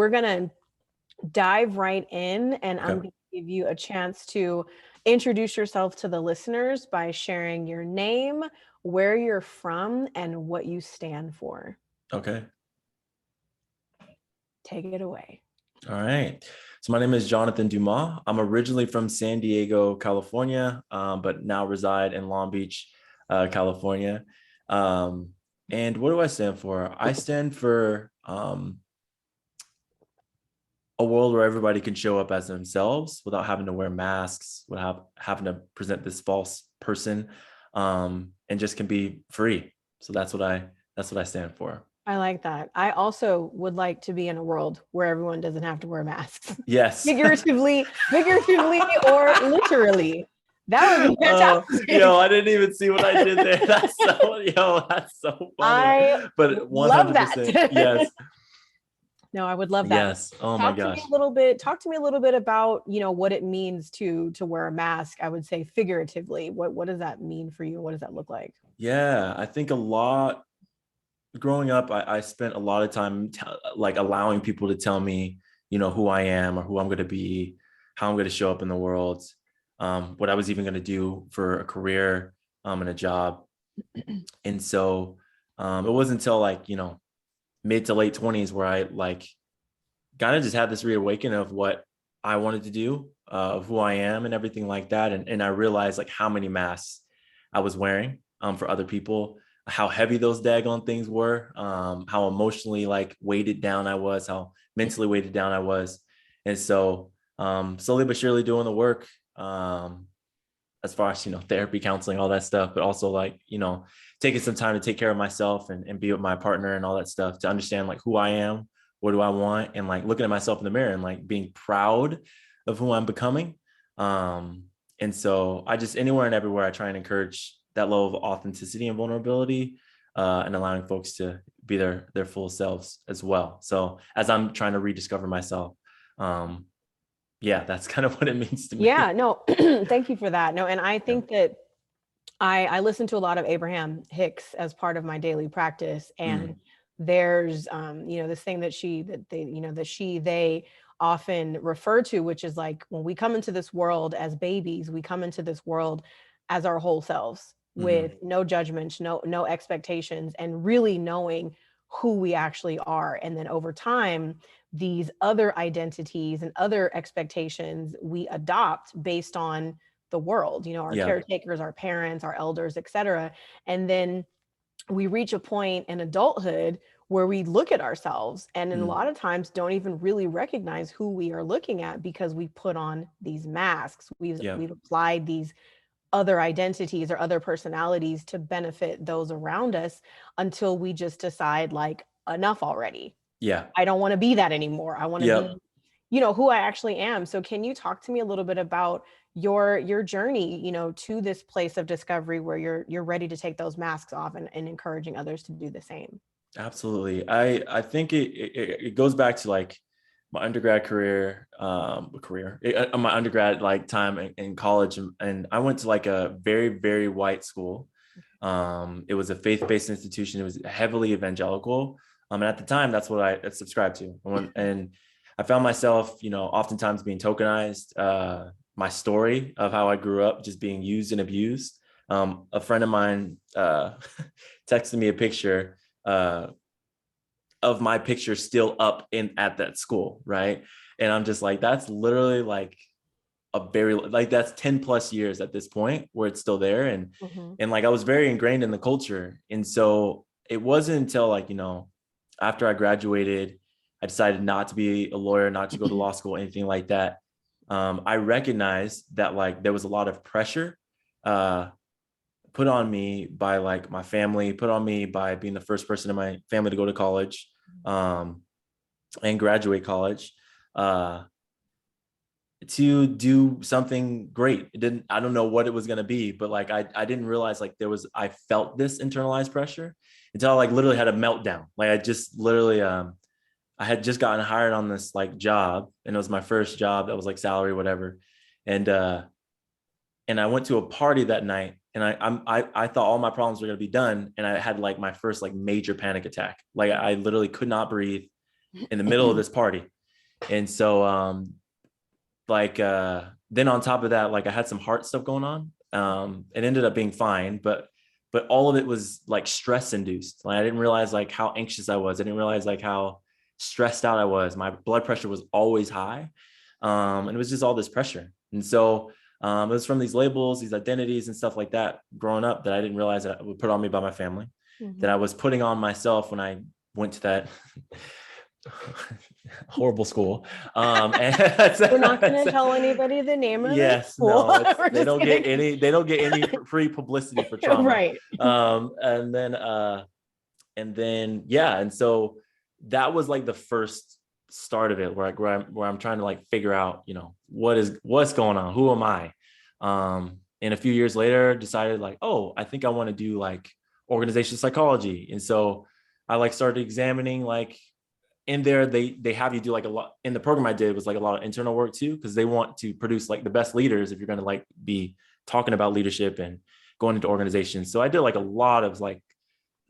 We're going to dive right in, and I'm Okay. going to give you a chance to introduce yourself to the listeners by sharing your name, where you're from, and what you stand for. Okay. Take it away. All right. So my name is Jonathan Dumas. I'm originally from San Diego, California, but now reside in Long Beach, California. And what do I stand for? I stand for a world where everybody can show up as themselves without having to wear masks, without having to present this false person, and just can be free. So that's what I stand for. I like that. I also would like to be in a world where everyone doesn't have to wear masks. Yes. figuratively or literally. That would be fantastic. I didn't even see what I did there. That's so funny. I but 100%, love that. Yes. No, I would love that. Yes. Oh my gosh. Talk to me a little bit about, what it means to wear a mask. I would say figuratively. What does that mean for you? What does that look like? Yeah, I think a lot growing up, I spent a lot of time allowing people to tell me, who I am or who I'm going to be, how I'm going to show up in the world, what I was even going to do for a career, and a job. And so it wasn't until mid to late 20s where I kind of just had this reawakening of what I wanted to do, of who I am and everything like that. And I realized how many masks I was wearing for other people, how heavy those daggone things were, how emotionally weighted down I was, how mentally weighted down I was. And so slowly but surely doing the work, as far as, therapy, counseling, all that stuff, but also taking some time to take care of myself and be with my partner and all that stuff to understand who I am, what do I want, and looking at myself in the mirror and being proud of who I'm becoming. And so I just, anywhere and everywhere, I try and encourage that level of authenticity and vulnerability, and allowing folks to be their full selves as well. So as I'm trying to rediscover myself, yeah, that's kind of what it means to me. Yeah, no, thank you for that. No, and I think that I listen to a lot of Abraham Hicks as part of my daily practice. And there's, this thing that they often refer to, which is when we come into this world as babies, we come into this world as our whole selves with no judgments, no expectations, and really knowing who we actually are. And then over time, these other identities and other expectations we adopt based on the world, our caretakers, our parents, our elders, et cetera. And then we reach a point in adulthood where we look at ourselves and a lot of times don't even really recognize who we are looking at because we put on these masks. We've applied these other identities or other personalities to benefit those around us until we just decide enough already. Yeah. I don't want to be that anymore. I want to be, who I actually am. So can you talk to me a little bit about your journey, to this place of discovery where you're ready to take those masks off and encouraging others to do the same? Absolutely. I think it goes back to my undergrad career, my undergrad time in college, and I went to a very, very white school. It was a faith-based institution. It was heavily evangelical. And at the time, that's what I subscribed to. And I found myself, oftentimes being tokenized, my story of how I grew up just being used and abused. A friend of mine texted me a picture of my picture still up at that school, right? And I'm just that's literally that's 10 plus years at this point where it's still there. And and I was very ingrained in the culture. And so it wasn't until after I graduated, I decided not to be a lawyer, not to go to law school, anything like that. I recognized that there was a lot of pressure put on me by my family, put on me by being the first person in my family to go to college and graduate college, to do something great. I don't know what it was going to be, but I didn't realize I felt this internalized pressure until I literally had a meltdown. I just literally, I had just gotten hired on this job, and it was my first job that was salary, whatever. And I went to a party that night, and I thought all my problems were going to be done. And I had my first major panic attack. I literally could not breathe. in the middle of this party. And so, then on top of that, like I had some heart stuff going on. It ended up being fine, but all of it was like stress induced. Like I didn't realize like how anxious I was. I didn't realize like how stressed out I was. My blood pressure was always high. And it was just all this pressure. And so it was from these labels, these identities and stuff like that growing up that I didn't realize that would put on me by my family, that I was putting on myself when I went to that horrible school. And we're not going to tell anybody the name of it. No, they don't get any free publicity for trauma. Right. And then, yeah. And so that was like the first start of it where I'm trying to like figure out, you know, what's going on? Who am I? And a few years later decided like, oh, I think I want to do like organizational psychology. And so I like started examining like, in there, they have you do like a lot in the program I did was like a lot of internal work too, because they want to produce like the best leaders if you're going to like be talking about leadership and going into organizations. So I did like a lot of like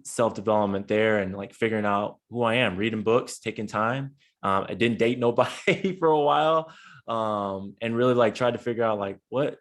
self-development there and like figuring out who I am, reading books, taking time. I didn't date nobody for a while, and really like tried to figure out like what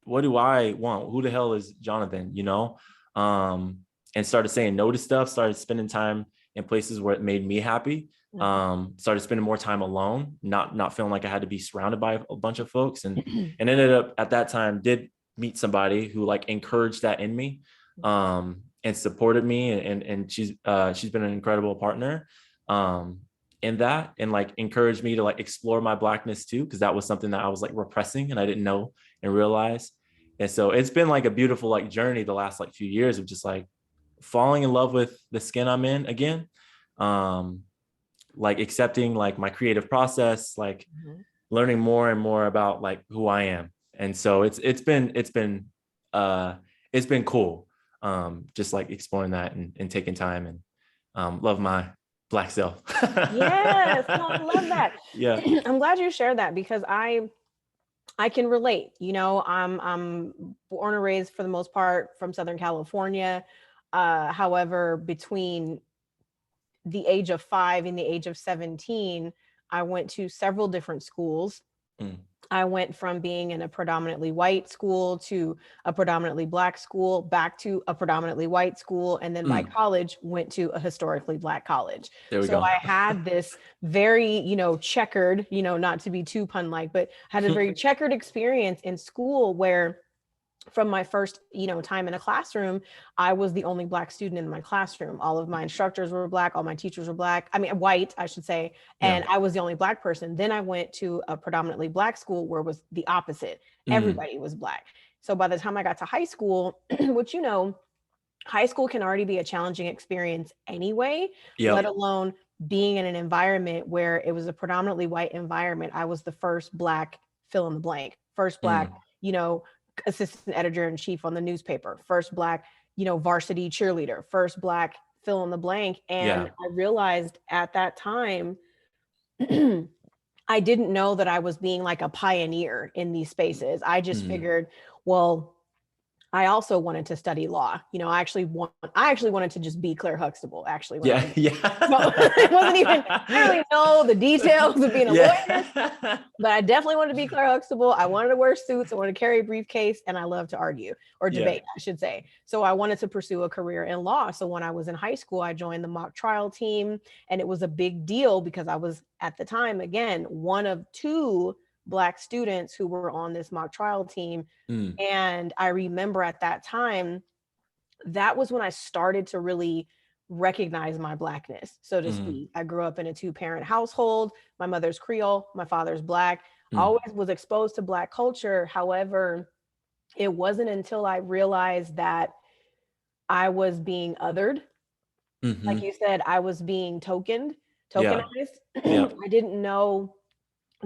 do I want? Who the hell is Jonathan? You know, and started saying no to stuff. Started spending time in places where it made me happy. Started spending more time alone, not feeling like I had to be surrounded by a bunch of folks, and ended up at that time did meet somebody who like encouraged that in me, and supported me, and she's been an incredible partner in that, and like encouraged me to like explore my Blackness too, because that was something that I was like repressing and I didn't know and realize. And so it's been like a beautiful like journey the last like few years of just like falling in love with the skin I'm in again, like accepting like my creative process, like learning more and more about like who I am. And so it's been cool, just like exploring that and taking time, and love my Black self. Yes, no, I love that. Yeah. I'm glad you shared that, because I can relate. You know, I'm born and raised for the most part from Southern California. However, between the age of 5 and the age of 17, I went to several different schools. I went from being in a predominantly white school to a predominantly Black school, back to a predominantly white school. And then by college, went to a historically Black college. So I had this very, you know, checkered, you know, not to be too pun-like, but had a very checkered experience in school where from my first, you know, time in a classroom, I was the only Black student in my classroom. All of my instructors were Black. All my teachers were Black. I mean, white, I should say. And I was the only Black person. Then I went to a predominantly Black school where it was the opposite. Everybody was Black. So by the time I got to high school, which, you know, high school can already be a challenging experience anyway, let alone being in an environment where it was a predominantly white environment. I was the first Black fill in the blank, first Black, you know, assistant editor in chief on the newspaper, first Black, you know, varsity cheerleader, first Black fill in the blank. And I realized at that time, I didn't know that I was being like a pioneer in these spaces. I just figured, well, I also wanted to study law. You know, I actually wanted to just be Claire Huxtable, actually. So it wasn't even, I don't really know the details of being a lawyer, but I definitely wanted to be Claire Huxtable. I wanted to wear suits. I wanted to carry a briefcase, and I love to argue or debate, I should say. So I wanted to pursue a career in law. So when I was in high school, I joined the mock trial team, and it was a big deal because I was at the time, again, one of 2 Black students who were on this mock trial team. And I remember at that time, that was when I started to really recognize my Blackness, so to speak. I grew up in a 2-parent household. My mother's Creole, my father's Black. Always was exposed to Black culture. However, it wasn't until I realized that I was being othered. Like you said, I was being tokenized. I didn't know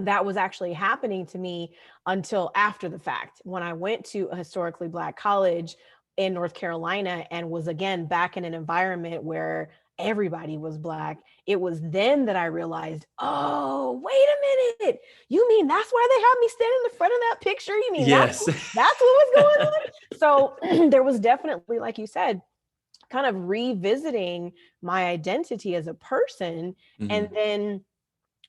that was actually happening to me until after the fact, when I went to a historically Black college in North Carolina and was again back in an environment where everybody was Black. It was then that I realized, oh, wait a minute. You mean that's why they had me stand in the front of that picture? You mean that's what was going on? So there was definitely, like you said, kind of revisiting my identity as a person. And then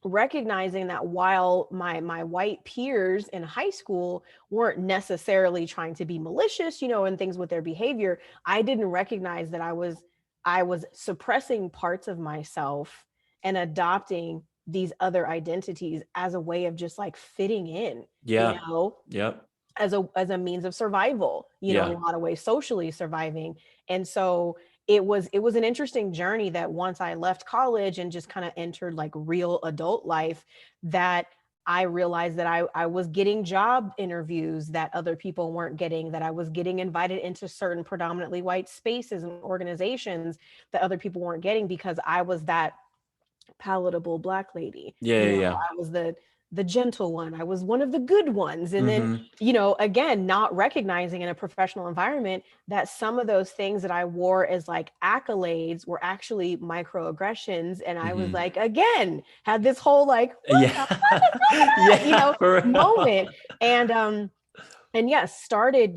recognizing that while my white peers in high school weren't necessarily trying to be malicious, and things with their behavior, I didn't recognize that I was suppressing parts of myself and adopting these other identities as a way of just like fitting in, you Yeah. know, Yep. as a means of survival, in a Yeah. lot of ways, socially surviving. And so it was an interesting journey that once I left college and just kind of entered like real adult life, that I realized that I was getting job interviews that other people weren't getting, that I was getting invited into certain predominantly white spaces and organizations that other people weren't getting, because I was that palatable Black lady. Yeah. Yeah. I was the gentle one. I was one of the good ones. And then, Mm-hmm. again, not recognizing in a professional environment that some of those things that I wore as like accolades were actually microaggressions. And I was Mm-hmm. like, again, had this whole like, what Yeah. the fuck is that? Yeah. For real. Moment. And yes, started,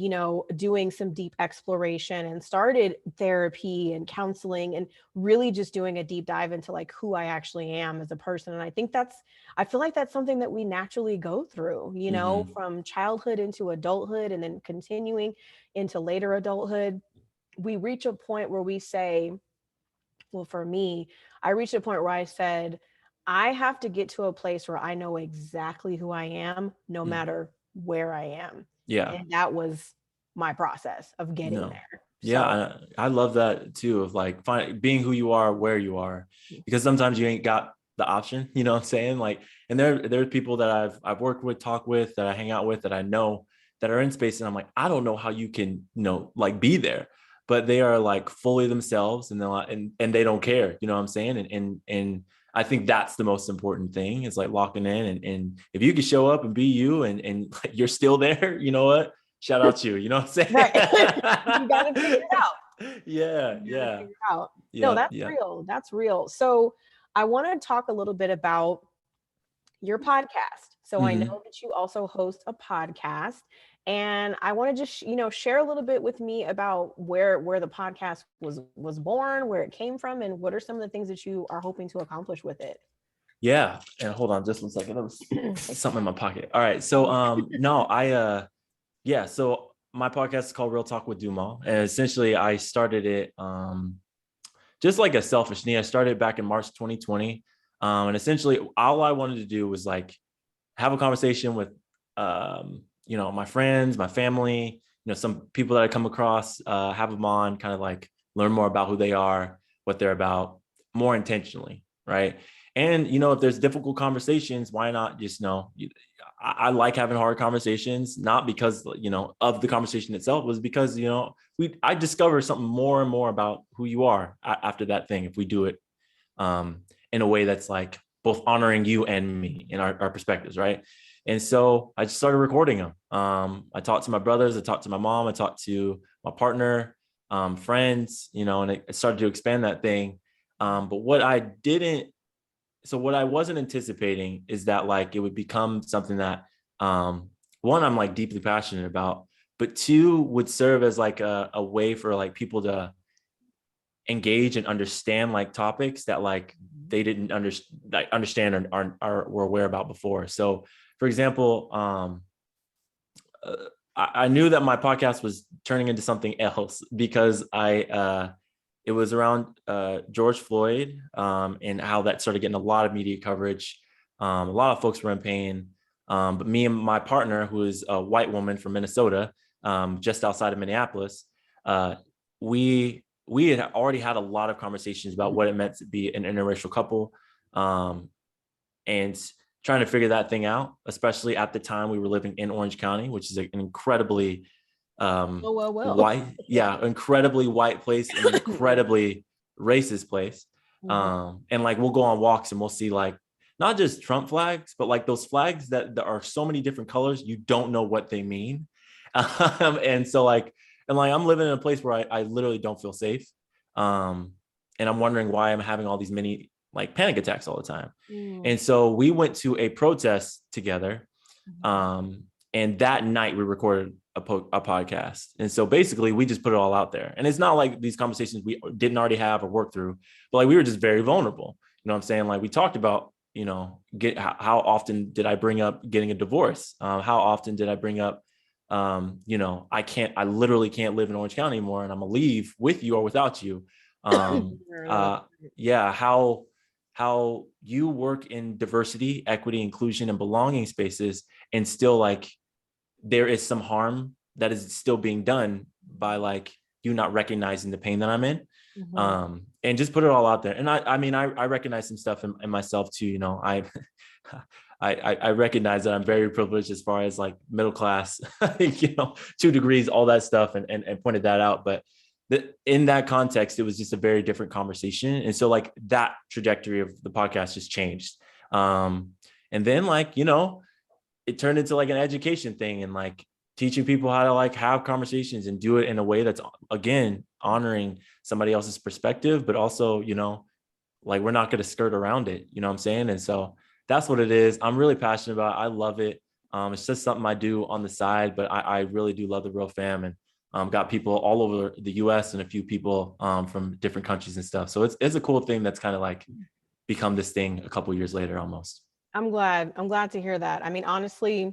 doing some deep exploration and started therapy and counseling and really just doing a deep dive into like who I actually am as a person. And I feel like that's something that we naturally go through, Mm-hmm. from childhood into adulthood and then continuing into later adulthood. We reach a point where we say, well, for me, I reached a point where I said, I have to get to a place where I know exactly who I am, no matter where I am. Yeah. And that was my process of getting No. there. Yeah, So, I love that too, of like being who you are where you are, because sometimes you ain't got the option, you know what I'm saying? Like, and there's people that I've worked with, talk with, that I hang out with, that I know that are in space, and I'm like, I don't know how you can, like be there, but they are like fully themselves, and they're like, and they don't care, you know what I'm saying? And I think that's the most important thing, is like locking in, and if you can show up and be you, and like you're still there, you know what? Shout out to you, you know what I'm saying? right. You got to figure it out. Yeah, You got to yeah, figure it out. No, yeah, that's yeah. real. That's real. So, I want to talk a little bit about your podcast. So I know Hmm. that you also host a podcast, and I want to just, share a little bit with me about where the podcast was born, where it came from, and what are some of the things that you are hoping to accomplish with it. Yeah. And hold on just one second. There was something in my pocket. All right. So no, yeah, so my podcast is called Real Talk with Dumas. And essentially I started it just like a selfish need. I started back in March 2020. And essentially all I wanted to do was like have a conversation with my friends, my family, some people that I come across, have them on, kind of like learn more about who they are, what they're about, more intentionally, right? And if there's difficult conversations, why not just I like having hard conversations, not because of the conversation itself, was because I discover something more and more about who you are after that thing, if we do it in a way that's like both honoring you and me in our perspectives, right? And so I just started recording them. I talked to my brothers, I talked to my mom, I talked to my partner, friends, and it started to expand that thing. But what I wasn't anticipating is that like it would become something that one, I'm like deeply passionate about, but two, would serve as like a way for like people to engage and understand like topics that like they didn't understand or were aware about before. So for example, I knew that my podcast was turning into something else because it was around George Floyd, and how that started getting a lot of media coverage. A lot of folks were in pain. But me and my partner, who is a white woman from Minnesota, just outside of Minneapolis, we had already had a lot of conversations about what it meant to be an interracial couple, and trying to figure that thing out, especially at the time we were living in Orange County, which is an incredibly Well. incredibly white place, and incredibly racist place. And like we'll go on walks and we'll see like not just Trump flags, but like those flags that are so many different colors, you don't know what they mean. And so like, and like I'm living in a place where I literally don't feel safe. And I'm wondering why I'm having all these many like panic attacks all the time. And so we went to a protest together. And that night we recorded a podcast. And so basically we just put it all out there. And it's not like these conversations we didn't already have or work through, but like we were just very vulnerable. You know what I'm saying? Like we talked about, you know, how often did I bring up getting a divorce? How often did I bring up, you know, I literally can't live in Orange County anymore and I'm gonna leave with you or without you. Yeah, how you work in diversity, equity, inclusion, and belonging spaces, and still like there is some harm that is still being done by like you not recognizing the pain that I'm in. And just put it all out there. And I mean, I recognize some stuff in myself too. You know, I recognize that I'm very privileged as far as like middle class, you know, 2 degrees, all that stuff, and pointed that out. But in that context, it was just a very different conversation. And so like that trajectory of the podcast just changed. And then like, you know, it turned into like an education thing and like teaching people how to like have conversations and do it in a way that's, again, honoring somebody else's perspective, but also, you know, like we're not going to skirt around it, you know what I'm saying? And so that's what it is. I'm really passionate about it. I love it. It's just something I do on the side, but I really do love the Real Fam, and got people all over the US and a few people from different countries and stuff. So it's a cool thing that's kind of like become this thing a couple of years later almost. I'm glad to hear that. I mean, honestly,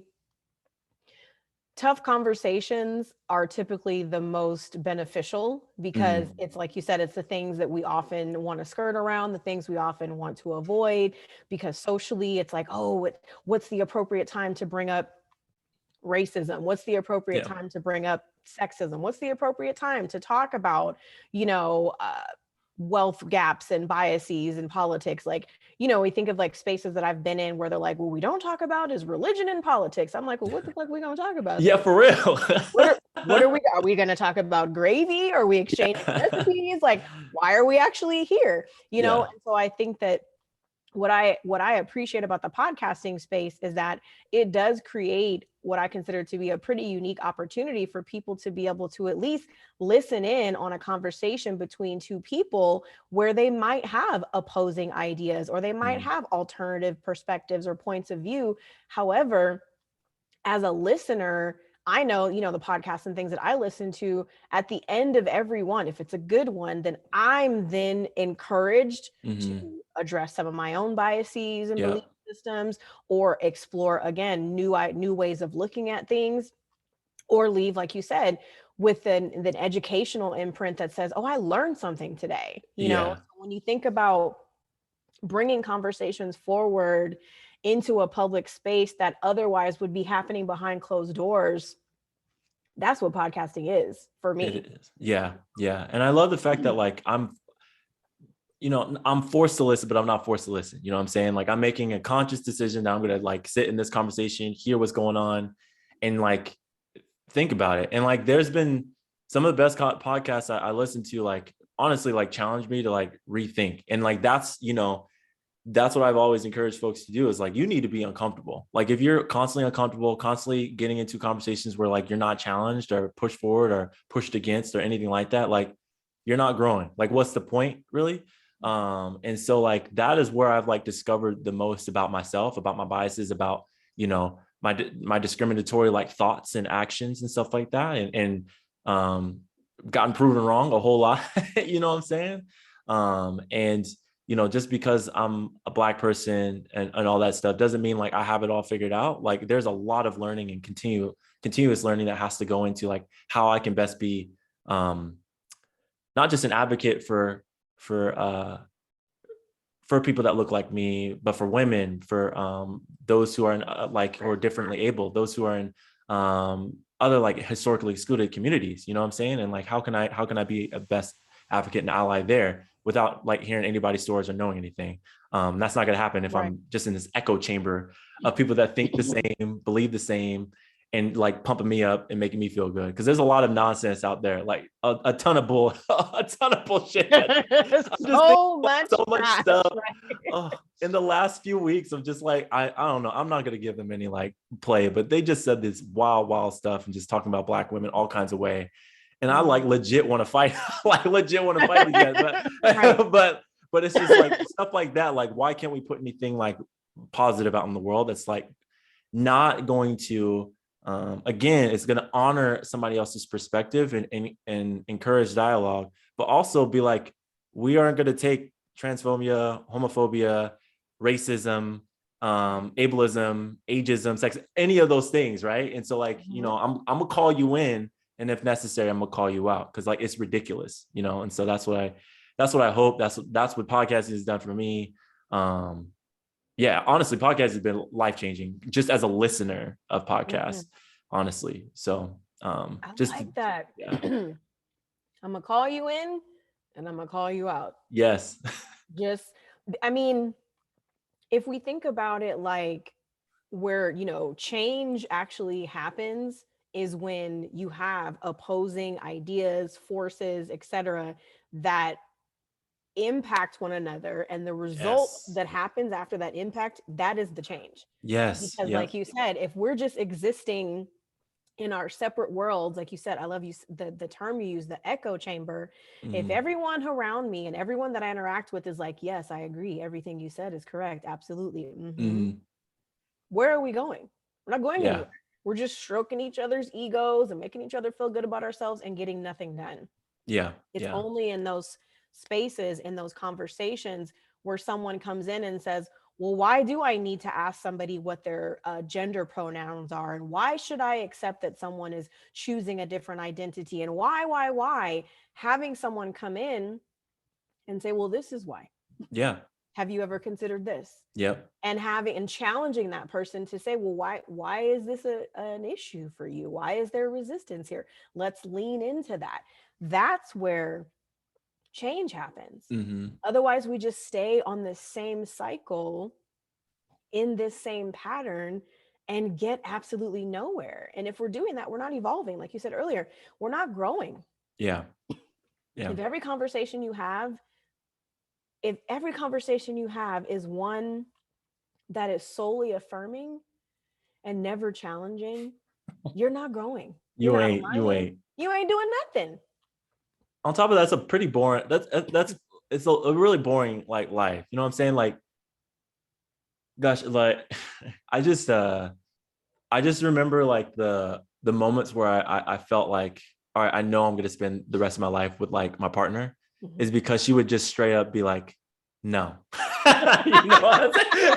tough conversations are typically the most beneficial because it's like you said, it's the things that we often want to skirt around, the things we often want to avoid, because socially it's like, oh, what's the appropriate time to bring up racism? What's the appropriate time to bring up sexism? What's the appropriate time to talk about, you know, wealth gaps and biases in politics? Like, you know, we think of like spaces that I've been in where they're like, well, we don't talk about is religion and politics. I'm like, well, what the fuck are we gonna talk about? Yeah, for real. What are we gonna talk about? Gravy? Are we exchanging recipes? Like, why are we actually here? You know? And so I think that what I appreciate about the podcasting space is that it does create what I consider to be a pretty unique opportunity for people to be able to at least listen in on a conversation between 2 people where they might have opposing ideas or they might have alternative perspectives or points of view. However, as a listener, I know, you know, the podcasts and things that I listen to, at the end of every one, if it's a good one, then I'm then encouraged to address some of my own biases and belief systems, or explore, again, new ways of looking at things, or leave, like you said, with an educational imprint that says, oh, I learned something today. You know, so when you think about bringing conversations forward into a public space that otherwise would be happening behind closed doors, that's what podcasting is for me. It is. Yeah. And I love the fact that like I'm forced to listen, but I'm not forced to listen. You know what I'm saying? Like I'm making a conscious decision that I'm going to like sit in this conversation, hear what's going on, and like think about it. And like there's been some of the best podcasts I listen to, like honestly, like challenge me to like rethink. And like that's, you know, that's what I've always encouraged folks to do, is like, you need to be uncomfortable. Like if you're constantly uncomfortable, constantly getting into conversations where like you're not challenged or pushed forward or pushed against or anything like that, like you're not growing. Like what's the point really? And so like, that is where I've like discovered the most about myself, about my biases, about, you know, my discriminatory like thoughts and actions and stuff like that. And gotten proven wrong a whole lot, you know what I'm saying? And you know, just because I'm a Black person and all that stuff doesn't mean like I have it all figured out. Like there's a lot of learning and continuous learning that has to go into like how I can best be not just an advocate for people that look like me, but for women, for those who are in, who are differently able, those who are in other like historically excluded communities, you know what I'm saying? And like, how can I be a best advocate and ally there without like hearing anybody's stories or knowing anything? That's not going to happen if I'm just in this echo chamber of people that think the same, believe the same, and like pumping me up and making me feel good. Cause there's a lot of nonsense out there, like a ton of bullshit. so much stuff. Oh, in the last few weeks of just like, I don't know, I'm not going to give them any like play, but they just said this wild stuff and just talking about Black women, all kinds of way. And I like legit want to fight, again, but it's just like stuff like that. Like, why can't we put anything like positive out in the world that's like not going to Again, it's going to honor somebody else's perspective and encourage dialogue, but also be like, we aren't going to take transphobia, homophobia, racism, ableism, ageism, sex, any of those things, right? And so like, you know, I'm gonna call you in, and if necessary, I'm gonna call you out, because like it's ridiculous, you know. And so that's what I hope. That's what podcasting has done for me. Yeah, honestly, podcasting has been life-changing just as a listener of podcasts, honestly. So I like that. Yeah. I'm gonna call you in and I'm gonna call you out. Yes. Just, I mean, if we think about it, like where, you know, change actually happens is when you have opposing ideas, forces, etc., that impact one another, and the result Yes. that happens after that impact, that is the change. Yes. Because Yeah. like you said, if we're just existing in our separate worlds, like you said, I love you, the term you use, the echo chamber. If everyone around me and everyone that I interact with is like, yes, I agree, everything you said is correct, absolutely, where are we going? We're not going anywhere. We're just stroking each other's egos and making each other feel good about ourselves and getting nothing done. Yeah. It's only in those spaces, in those conversations, where someone comes in and says, well, why do I need to ask somebody what their gender pronouns are? And why should I accept that someone is choosing a different identity? And why? Having someone come in and say, well, this is why. Yeah. Have you ever considered this? Yep. And challenging that person to say, well, why is this an issue for you? Why is there resistance here? Let's lean into that. That's where change happens. Otherwise, we just stay on the same cycle, in this same pattern, and get absolutely nowhere. And if we're doing that, we're not evolving. Like you said earlier, we're not growing. Yeah. If every conversation you have is one that is solely affirming and never challenging, you're not growing. You not ain't doing nothing. On top of that, that's a pretty boring, it's a really boring like life. You know what I'm saying? Like, gosh, like I just remember like the moments where I felt like, all right, I know I'm gonna spend the rest of my life with like my partner, is because she would just straight up be like, no. You know what I'm saying?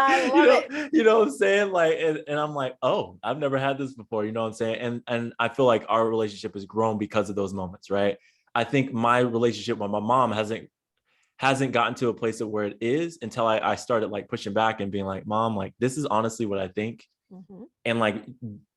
I love it. You know what I'm saying? Like, and I'm like, oh, I've never had this before. You know what I'm saying? And I feel like our relationship has grown because of those moments, right? I think my relationship with my mom hasn't gotten to a place of where it is until I started like pushing back and being like, Mom, like, this is honestly what I think. And like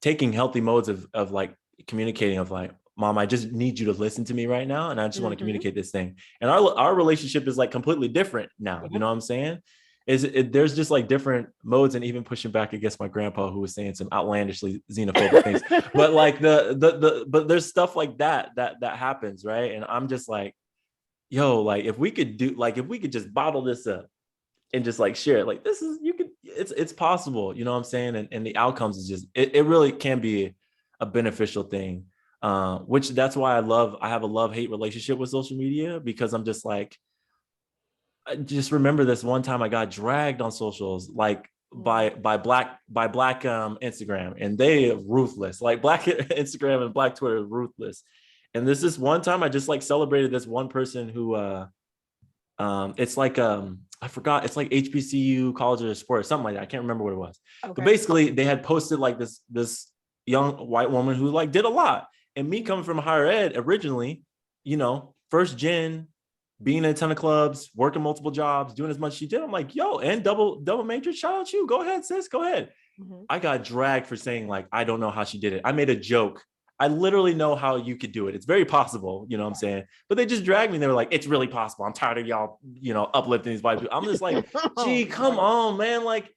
taking healthy modes of like communicating, of like, Mom, I just need you to listen to me right now. And I just want to communicate this thing. And our relationship is like completely different now. You know what I'm saying? There's just like different modes, and even pushing back against my grandpa, who was saying some outlandishly xenophobic things. But like but there's stuff like that happens, right? And I'm just like, yo, like if we could just bottle this up and just like share it, like it's possible, you know what I'm saying? And the outcomes is just, it really can be a beneficial thing. Which that's why I have a love-hate relationship with social media, because I'm just like, I just remember this one time I got dragged on socials, like by black Instagram, and they are ruthless. Like black Instagram and black Twitter is ruthless. And this one time I just like celebrated this one person who it's like I forgot, it's like HBCU College of Sport, something like that. I can't remember what it was. Okay. But basically they had posted like this young white woman who like did a lot. And me coming from higher ed originally, you know, first gen, being in a ton of clubs, working multiple jobs, doing as much as she did, I'm like, yo, and double major, shout out you. Go ahead, sis, go ahead. I got dragged for saying like, I don't know how she did it. I made a joke. I literally know how you could do it. It's very possible, you know what I'm saying? But they just dragged me. They were like, it's really possible. I'm tired of y'all, you know, uplifting these white people. I'm just like, gee, come on, man. Like,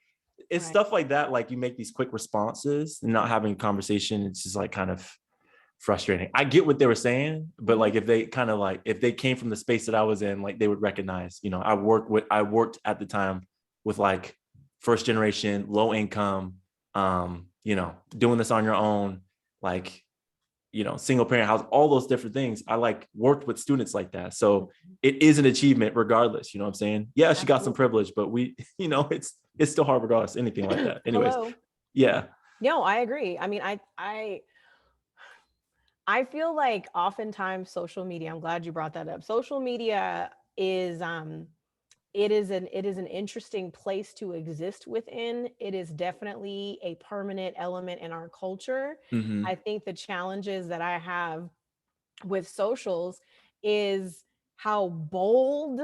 it's stuff like that. Like, you make these quick responses and not having a conversation. It's just like kind of frustrating. I get what they were saying, but like if they came from the space that I was in, like they would recognize, you know, I worked at the time with like first generation, low income, you know, doing this on your own, like, you know, single parent house, all those different things. I like worked with students like that. So it is an achievement regardless, you know what I'm saying? Yeah, she got some privilege, but we, you know, it's still hard regardless, anything like that. Anyways, yeah. No, I agree. I mean, I feel like oftentimes social media, I'm glad you brought that up. Social media is it is an interesting place to exist within. It is definitely a permanent element in our culture. Mm-hmm. I think the challenges that I have with socials is how bold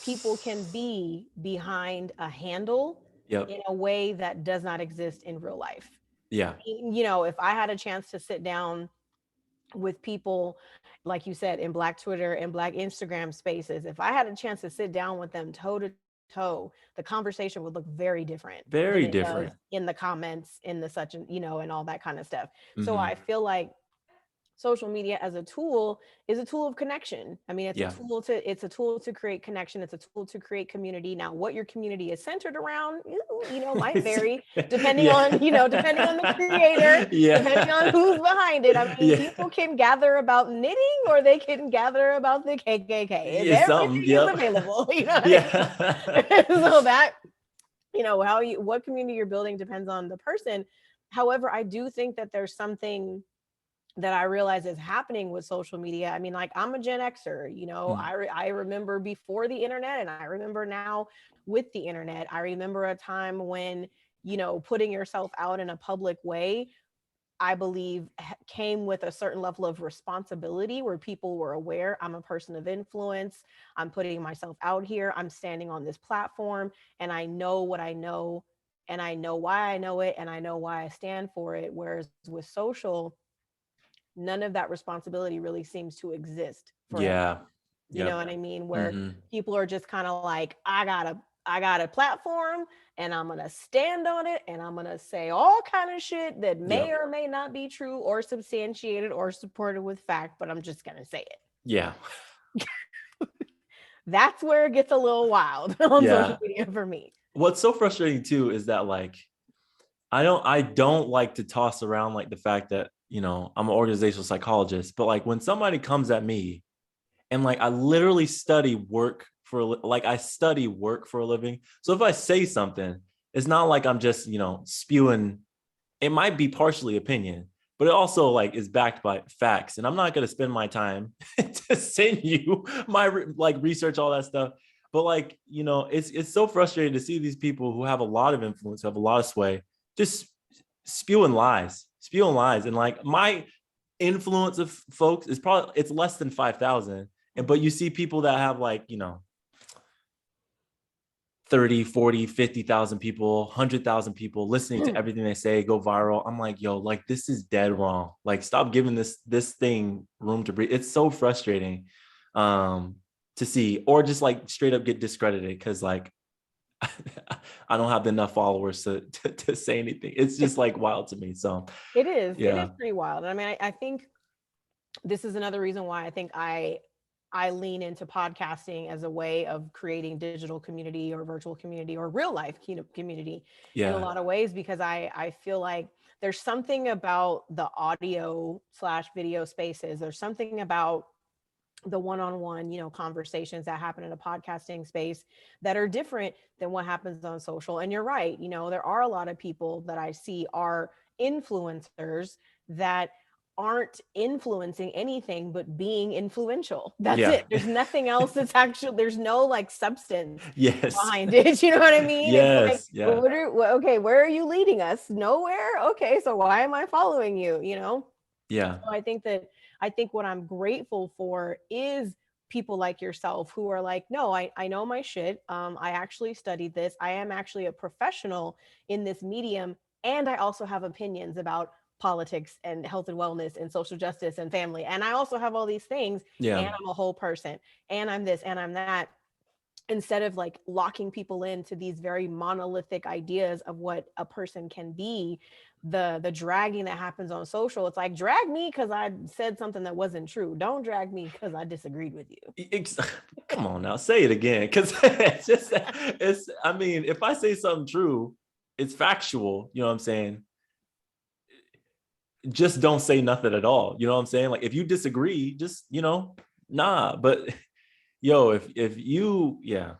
people can be behind a handle Yep. in a way that does not exist in real life. Yeah. If I had a chance to sit down with people, like you said, in Black Twitter and Black Instagram spaces, if I had a chance to sit down with them toe to toe, the conversation would look very different than Very it does different. in the comments, in the such and, and all that kind of stuff. So Mm-hmm. I feel like social media as a tool is a tool of connection. I mean, Yeah. it's a tool to create connection. It's a tool to create community. Now, what your community is centered around, might vary depending Yeah. on, depending on the creator, depending on Yeah. who's behind it. I mean, Yeah. people can gather about knitting or they can gather about the KKK. It's something. Everything is Yep. available. You know what I Yeah. mean? So that, what community you're building depends on the person. However, I do think that there's something that I realize is happening with social media. I mean, like, I'm a Gen Xer, Mm. I remember before the internet, and I remember now with the internet. I remember a time when, putting yourself out in a public way, I believe came with a certain level of responsibility where people were aware I'm a person of influence. I'm putting myself out here. I'm standing on this platform and I know what I know and I know why I know it and I know why I stand for it. Whereas with social, none of that responsibility really seems to exist for everyone. Yeah. You know Yep. what I mean? Where Mm-hmm. people are just kind of like, I got a platform and I'm gonna stand on it and I'm gonna say all kind of shit that may Yep. or may not be true or substantiated or supported with fact, but I'm just gonna say it. Yeah. That's where it gets a little wild on social Yeah. media for me. What's so frustrating too is that, like, I don't like to toss around like the fact that, I'm an organizational psychologist, but like when somebody comes at me and like I literally I study work for a living. So if I say something, it's not like I'm just, spewing. It might be partially opinion, but it also like is backed by facts. And I'm not going to spend my time to send you my like research, all that stuff. But like, it's so frustrating to see these people who have a lot of influence, have a lot of sway, just spewing lies. And like my influence of folks is probably, it's less than 5,000. But you see people that have like, 30, 40, 50,000 people, 100,000 people listening to everything they say, go viral. I'm like, yo, like this is dead wrong. Like stop giving this thing room to breathe. It's so frustrating to see, or just like straight up get discredited because like I don't have enough followers to say anything. It's just like wild to me. So It is. It is yeah. pretty wild. I mean, I think this is another reason why I think I lean into podcasting as a way of creating digital community or virtual community or real life community in a Yeah. lot of ways, because I feel like there's something about the audio slash video spaces. There's something about the one-on-one, conversations that happen in a podcasting space that are different than what happens on social. And you're right, there are a lot of people that I see are influencers that aren't influencing anything but being influential. That's Yeah. it. There's nothing else that's actually, there's no like substance Yes. behind it. You know what I mean? It's like, Yes. Yeah. okay, where are you leading us? Nowhere. Okay, so why am I following you? Yeah. So I think what I'm grateful for is people like yourself who are like, no, I know my shit. I actually studied this. I am actually a professional in this medium. And I also have opinions about politics and health and wellness and social justice and family. And I also have all these things. Yeah. And I'm a whole person. And I'm this and I'm that. Instead of like locking people into these very monolithic ideas of what a person can be, the dragging that happens on social, it's like, drag me because I said something that wasn't true. Don't drag me because I disagreed with you. Come on now, say it again, because I mean, if I say something true, it's factual, you know what I'm saying? Just don't say nothing at all, you know what I'm saying? Like if you disagree, just, nah. But yo, if you, yeah,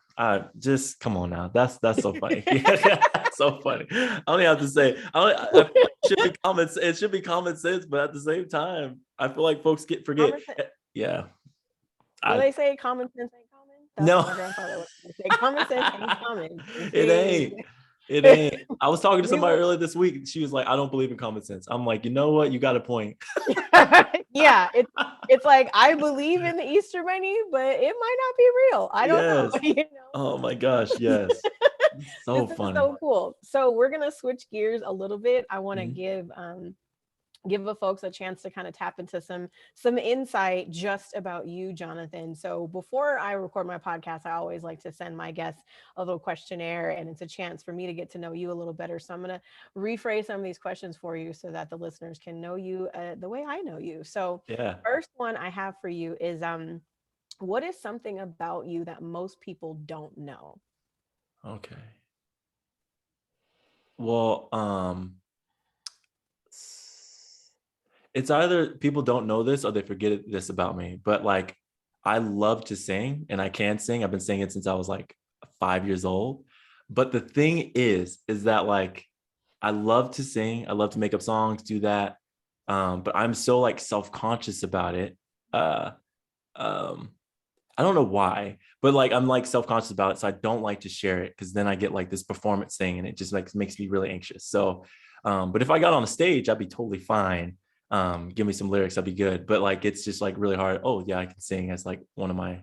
Just come on now. That's so funny. Yeah, so funny. I only have to say, I feel like it should be common. It should be common sense, but at the same time, I feel like folks forget. Common sense. Yeah. What do they say? Common sense ain't common. That's what No, my grandfather would say. Common sense ain't common. it See? ain't. It ain't. I was talking to We somebody will. earlier this week. She was like, I don't believe in common sense. I'm like, you know what? You got a point. Yeah, it's like I believe in the Easter Bunny, but it might not be real. I don't know. Yes. You know. Oh my gosh. Yes. So This is funny. so cool. So we're gonna switch gears a little bit. I want to Mhm. give the folks a chance to kind of tap into some insight just about you, Jonathan. So before I record my podcast, I always like to send my guests a little questionnaire, and it's a chance for me to get to know you a little better. So I'm going to rephrase some of these questions for you so that the listeners can know you the way I know you. So Yeah. first one I have for you is what is something about you that most people don't know? Okay. Well, it's either people don't know this or they forget this about me, but like I love to sing and I can sing. I've been singing since I was like 5 years old. But the thing is that like I love to sing. I love to make up songs, do that. But I'm so like self-conscious about it. Uh, um, I don't know why, but like I'm like self-conscious about it. So I don't like to share it because then I get like this performance thing and it just like makes me really anxious. So, but if I got on a stage, I'd be totally fine. Give me some lyrics, I'd be good. But like it's just like really hard. Oh yeah, I can sing as like one of my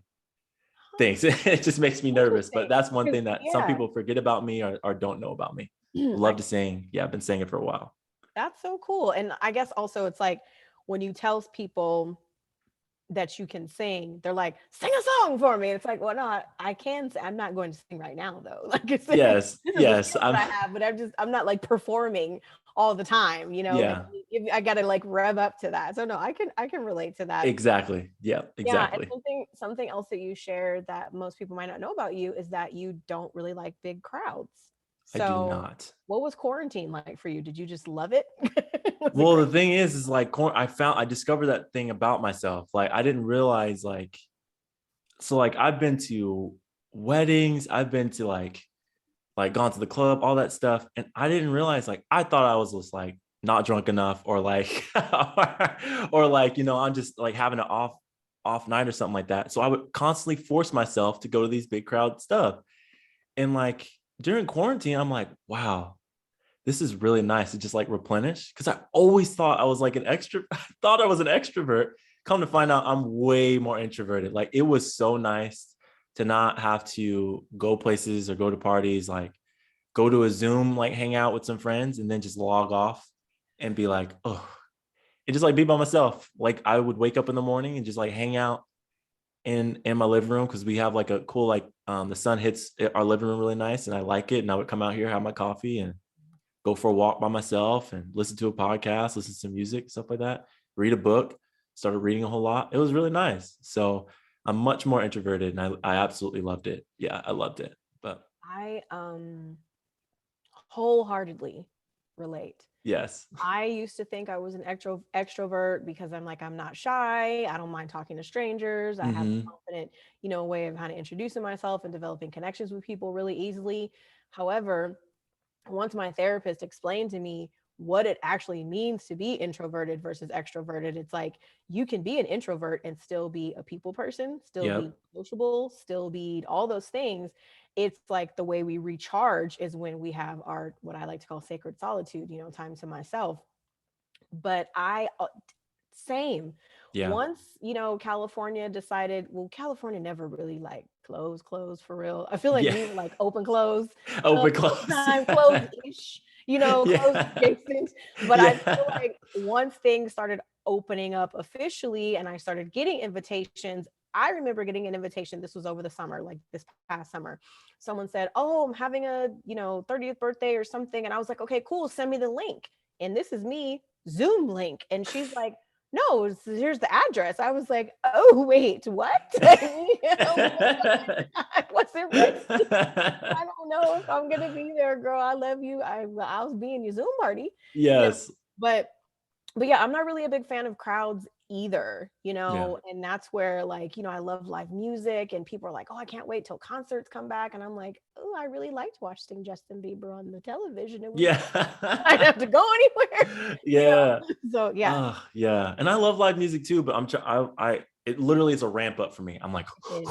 things. It just makes me nervous. But Interesting. that's one 'Cause, thing that some yeah, people forget about me or don't know about me. I Love to sing. Yeah, I've been singing for a while. That's so cool. And I guess also it's like when you tell people that you can sing, they're like, sing a song for me. It's like, well, no, I can sing. I'm not going to sing right now though. Like I said, Yes, this is a yes. skill that I have, but I'm not like performing all the time, like Yeah, I got to like rev up to that. So no, I can relate to that. exactly. Yeah, Yeah. And exactly. something else that you share that most people might not know about you is that you don't really like big crowds. I do So not. what was quarantine like for you? Did you just love it? Was it Well, great? the thing is like I discovered that thing about myself. Like I didn't realize like so like I've been to weddings, I've been to like gone to the club, all that stuff, and I didn't realize like I thought I was just like not drunk enough or like or like I'm just like having an off night or something like that. So I would constantly force myself to go to these big crowd stuff. And like during quarantine, I'm like, wow, this is really nice to just like replenish because I always thought I was like an extra. I thought I was an extrovert. Come to find out, I'm way more introverted. Like it was so nice to not have to go places or go to parties, like go to a Zoom, like hang out with some friends, and then just log off and be like, oh, and just like be by myself. Like I would wake up in the morning and just like hang out in my living room because we have like a cool like the sun hits our living room really nice and I like it. And I would come out here, have my coffee, and go for a walk by myself and listen to a podcast, listen to some music, stuff like that, read a book, started reading a whole lot. It was really nice. So I'm much more introverted and I absolutely loved it. Yeah, I loved it. But I wholeheartedly relate. yes. I used to think I was an extrovert because I'm not shy. I don't mind talking to strangers. I have a Mm-hmm. confident, way of kind of introducing myself and developing connections with people really easily. However, once my therapist explained to me what it actually means to be introverted versus extroverted, it's like you can be an introvert and still be a people person, still be Yep. sociable, still be all those things. It's like the way we recharge is when we have our, what I like to call sacred solitude, time to myself. But same. Yeah. Once, California decided, well, California never really like closed for real. I feel like Yeah. we were like open, close, Open all the close. time, close-ish, close Yeah. adjacent. But I feel Yeah. like once things started opening up officially and I started getting invitations, I remember getting an invitation. This was over the summer, like this past summer. Someone said, oh, I'm having a, 30th birthday or something. And I was like, okay, cool. Send me the link. And this is me, Zoom link. And she's like, no, here's the address. I was like, oh, wait, what? What's it ready? I don't know if I'm gonna be there, girl. I love you. I'll be in your Zoom party, you know. Yes. But yeah, I'm not really a big fan of crowds either, Yeah. and that's where, like, I love live music, and people are like, oh, I can't wait till concerts come back. And I'm like, oh, I really liked watching Justin Bieber on the television. It was, Yeah. I didn't have to go anywhere, Yeah. So yeah, Yeah. And I love live music too, but it literally is a ramp up for me. I'm like, it is.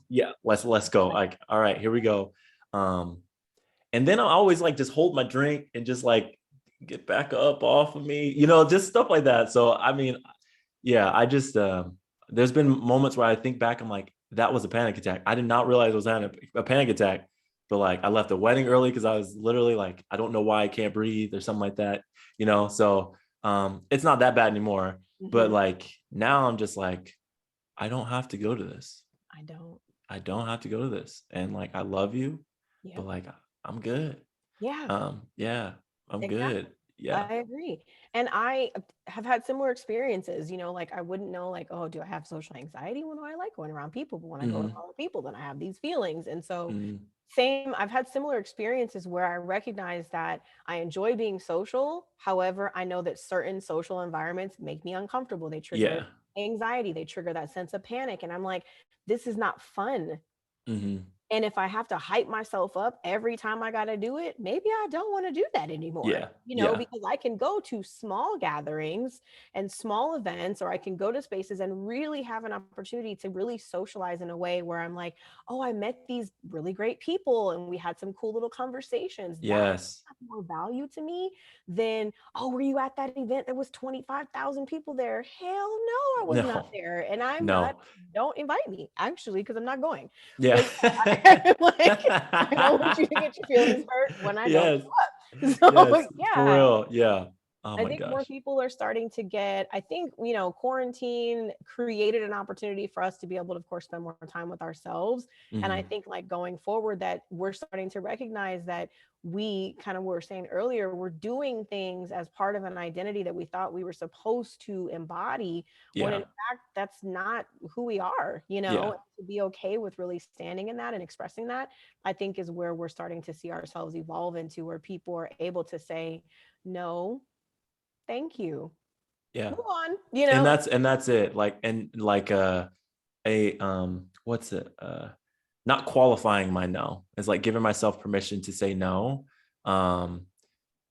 yeah, let's go. Like, all right, here we go. And then I always like just hold my drink and just like get back up off of me, just stuff like that. So, I mean, yeah, there's been moments where I think back, I'm like, that was a panic attack. I did not realize I was having a panic attack, but like I left the wedding early because I was literally like, I don't know why I can't breathe or something like that, So it's not that bad anymore. But Mhm. like now I'm just like, I don't have to go to this. I don't. I don't have to go to this. And like, I love you, but Yep. like, I'm good. Yeah. Yeah, I'm Exactly. good. Yeah. I agree. And I have had similar experiences, like I wouldn't know, like, oh, do I have social anxiety? When do I like going around people? But when I go Hmm. around people, then I have these feelings. And so Hmm. I've had similar experiences where I recognize that I enjoy being social. However, I know that certain social environments make me uncomfortable. They trigger Yeah. anxiety, they trigger that sense of panic. And I'm like, this is not fun. Hmm. And if I have to hype myself up every time I got to do it, maybe I don't want to do that anymore, Yeah. Yeah. because I can go to small gatherings and small events, or I can go to spaces and really have an opportunity to really socialize in a way where I'm like, oh, I met these really great people and we had some cool little conversations. That Yes. has more value to me than, oh, were you at that event? There was 25,000 people there. Hell no, I was not No. there. And I'm not, No. don't invite me actually, because I'm not going. Yeah. But like, I don't want you to get your feelings hurt when I don't Yes. show up. So Yes. For yeah, real. Yeah. Oh I my think more gosh. people are starting to get, I think, quarantine created an opportunity for us to be able to, of course, spend more time with ourselves. And I Hmm. think, like, going forward, that we're starting to recognize that we kind of were saying earlier, we're doing things as part of an identity that we thought we were supposed to embody, when in Yeah. fact, that's not who we are, Yeah. to be okay with really standing in that and expressing that, I think is where we're starting to see ourselves evolve into, where people are able to say, no, thank you. Yeah. Move on, And that's it. Like, and like what's it? Not qualifying my no. It's like giving myself permission to say no. Um,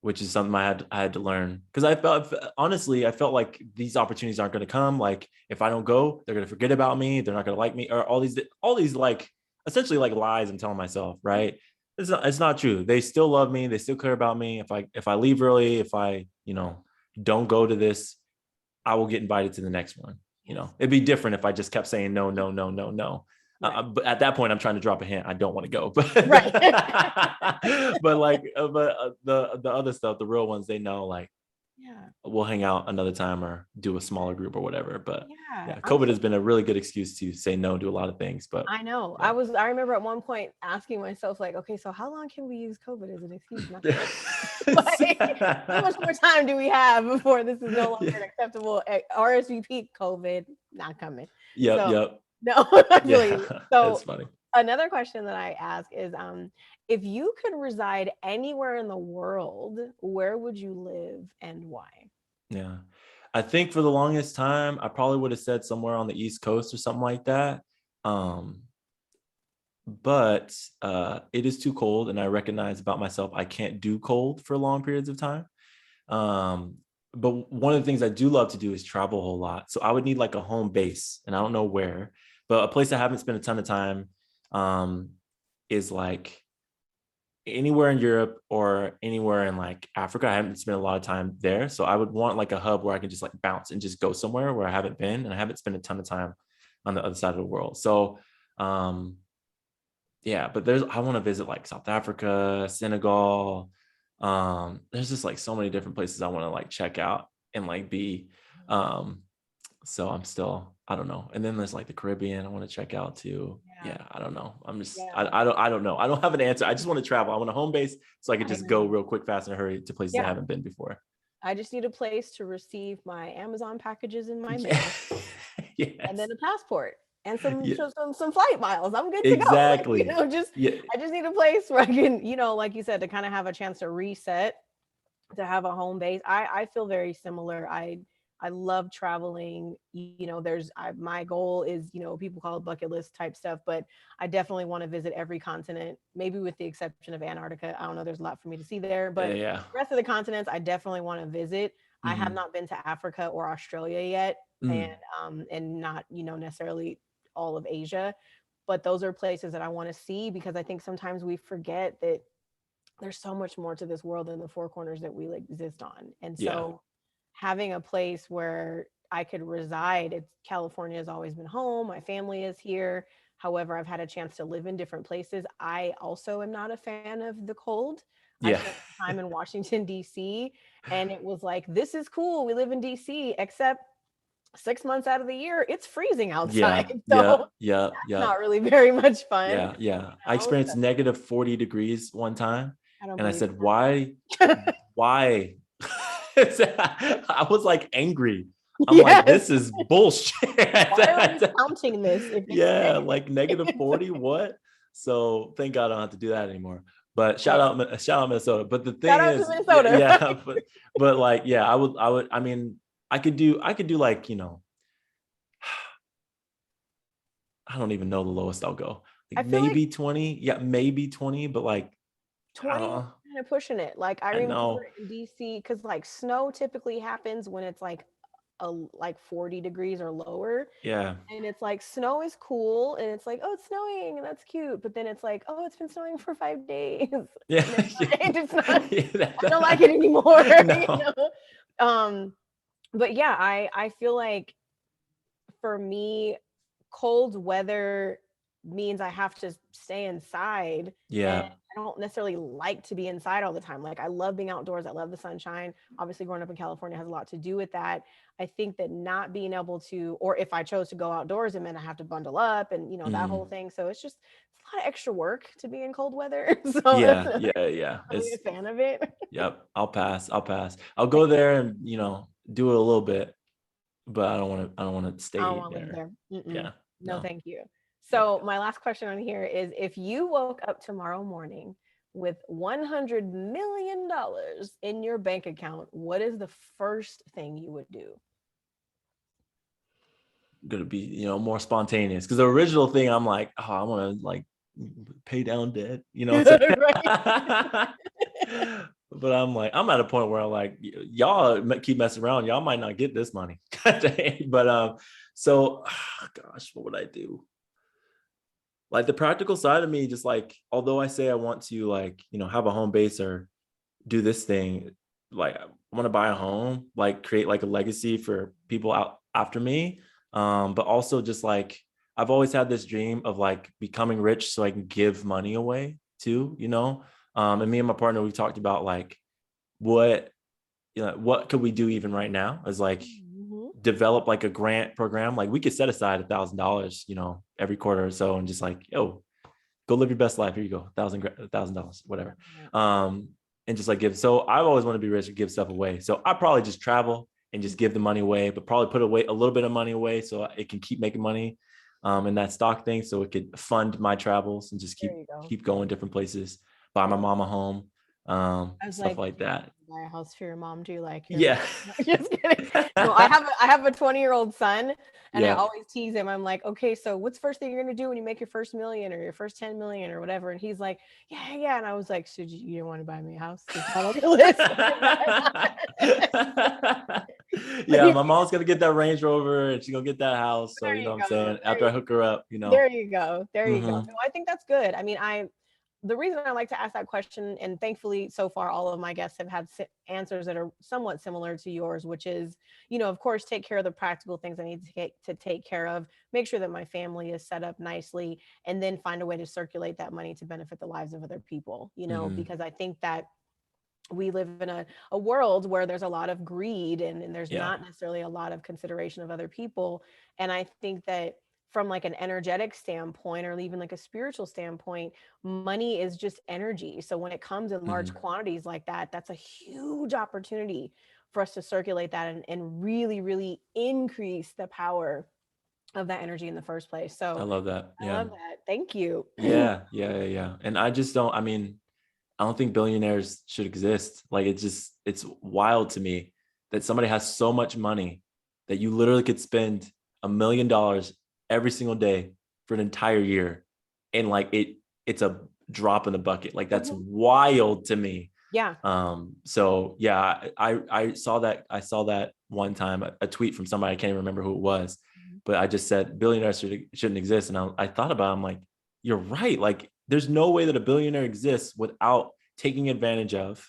which is something I had to learn, because I felt like these opportunities aren't going to come. Like if I don't go, they're going to forget about me. They're not going to like me, or all these like essentially like lies I'm telling myself. Right? It's not true. They still love me. They still care about me. If I leave early, if I don't go to this, I will get invited to the next one. Yes. It'd be different if I just kept saying no, no, no, no, no. Right. But at that point, I'm trying to drop a hint. I don't want to go, but Right. the other stuff, the real ones, they know like Yeah. we'll hang out another time or do a smaller group or whatever. But Yeah. yeah, COVID has been a really good excuse to say no to a lot of things. But I know. yeah, I remember at one point asking myself, like, okay, so how long can we use COVID as an excuse not to go? Like, how much more time do we have before this is no longer yeah, an acceptable RSVP? COVID not coming. yep, So yep, no, I feel yeah. you. It's So funny. another question that I ask is, if you could reside anywhere in the world, where would you live and why? Yeah. I think for the longest time, I probably would have said somewhere on the East Coast or something like that. Um, but it is too cold, and I recognize about myself I can't do cold for long periods of time. Um, but one of the things I do love to do is travel a whole lot. So I would need like a home base, and I don't know where, but a place I haven't spent a ton of time um, is like anywhere in Europe or anywhere in like Africa. I haven't spent a lot of time there. So I would want like a hub where I can just like bounce and just go somewhere where I haven't been, and I haven't spent a ton of time on the other side of the world. So um yeah, but I want to visit like South Africa, Senegal. There's just like so many different places I want to like check out and like be. Um so I don't know. And then there's like the Caribbean I want to check out too. Yeah. Yeah, I don't know. Yeah. I don't know. I don't have an answer. I just want to travel. I want a home base so I could I just go know. real quick, fast, and hurry to places I Yeah. haven't been before. I just need a place to receive my Amazon packages in my Yeah. mail, and then Yes. a passport and some Yeah. so some flight miles. I'm good to go. Like, Exactly. just Yeah. I just need a place where I can, like you said, to kind of have a chance to reset, to have a home base. I feel very similar. I love traveling. You know, my goal is, you know, people call it bucket list type stuff, but I definitely want to visit every continent, maybe with the exception of Antarctica. I don't know, there's a lot for me to see there, but Yeah. the rest of the continents I definitely want to visit. I have Mm-hmm. not been to Africa or Australia yet, Mm. and not, you know, necessarily all of Asia, but those are places that I want to see, because I think sometimes we forget that there's so much more to this world than the four corners that we like exist on. And Yeah. so having a place where I could reside, it's California has always been home. My family is here. However, I've had a chance to live in different places. I also am not a fan of the cold. I Yeah. spent some time in Washington, D.C., and it was like, this is cool. We live in D.C., except 6 months out of the year, it's freezing Yeah. outside. Yeah. So Yeah. that's Yeah. not really very much fun, Yeah. Yeah. I you know? experienced So negative 40 degrees one time. I don't And I believe said, why? I was like angry. it. I'm like, Yes. this is bullshit. Why are we counting this if it's Yeah, like negative negative? 40. What? So thank God I don't have to do that anymore. But Well, shout out Minnesota. But the shout thing out to is, yeah, Minnesota, yeah, right? but like, yeah, I mean, I could do like, you know, I don't even know the lowest I'll go. Like I feel like maybe 20. Yeah, maybe 20, but like, I don't 20 is know. kind of pushing it. Like I I remember know. in DC, because like snow typically happens when it's like like 40 degrees or lower. Yeah. And it's like snow is cool, and it's like, oh, it's snowing, and that's cute. But then it's like, oh, it's been snowing for 5 days. Yeah. Never mind. It's not, I Yeah, don't like it anymore. You no. know? But yeah, I feel like for me, cold weather means I have to stay inside, and Yeah. I don't necessarily like to be inside all the time. Like I love being outdoors. I love the sunshine. Obviously, growing up in California has a lot to do with that. I think that not being able to, or if I chose to go outdoors, it meant I have to bundle up and, you know, that whole Mhm. thing. So it's a lot of extra work to be in cold weather. So I'm Yeah. not Yeah. Yeah. really a It's fan of it. Yep. I'll pass. I'll pass. I'll Like, go there and, you know, do it a little bit, but I don't want to I don't stay want to live there. there. Mm-mm. Yeah. No, No. thank you. Yeah. So my last question on here is, if you woke up tomorrow morning with $100 million in your bank account, what is the first thing you would do? Gonna be, you know, more spontaneous. Because the original thing, I'm like, oh, I want to like pay down debt, you know. It's Right. like, but I'm like, I'm at a point where I'm like, y'all keep messing around, y'all might not get this money. But so gosh, what would I do? Like the practical side of me, just like, although I say I want to, like, you know, have a home base or do this thing, like I want to buy a home, like create like a legacy for people out after me. But also just like I've always had this dream of like becoming rich so I can give money away too, you know. And me and my partner, we talked about like what, you know, what could we do even right now as like Mhm. develop like a grant program. Like we could set aside $1,000, you know, every quarter or so, and just like, yo, go live your best life. Here you go, $1,000, whatever. Right. And just like give. So I've always wanted to be rich and give stuff away. So I probably just travel and just give the money away, but probably put away a little bit of money away so it can keep making money, in that stock thing, so it could fund my travels and just There you go. keep going different places, buy my mom a home, I was stuff like, like do you that. buy a house for your mom? Do you like your mom? Yeah. Just kidding. No, I have a 20-year-old son, and I Yeah. always tease him. I'm like, okay, so what's the first thing you're gonna do when you make your first million or your first 10 million or whatever? And he's like, yeah, yeah. And I was like, so you don't want to buy me a house? It's not on your list. But Yeah, my mom's gonna get that Range Rover and she's gonna get that house. So there you know you what I'm go. saying? After I hook her up, you know. There you go. There you go. Hmm. No, I think that's good. I mean, the reason I like to ask that question, and thankfully so far all of my guests have had answers that are somewhat similar to yours, which is, you know, of course, take care of the practical things I need to take care of, make sure that my family is set up nicely, and then find a way to circulate that money to benefit the lives of other people, you know, Hmm. because I think that we live in a world where there's a lot of greed, and there's Yeah. not necessarily a lot of consideration of other people. And I think that from like an energetic standpoint, or even like a spiritual standpoint, money is just energy. So when it comes in large Hmm. quantities like that, that's a huge opportunity for us to circulate that, and really, really increase the power of that energy in the first place. I So love that. I Yeah. love that. Thank you. Yeah. Yeah. Yeah. Yeah. And I just don't, I mean, I don't think billionaires should exist. Like it's wild to me that somebody has so much money that you literally could spend $1 million every single day for an entire year. And like it's a drop in the bucket. Like that's wild to me. Yeah. So yeah, I saw that one time, a tweet from somebody, I can't even remember who it was, but I just said billionaires shouldn't exist. And I thought about it, I'm like, you're right. Like there's no way that a billionaire exists without taking advantage of,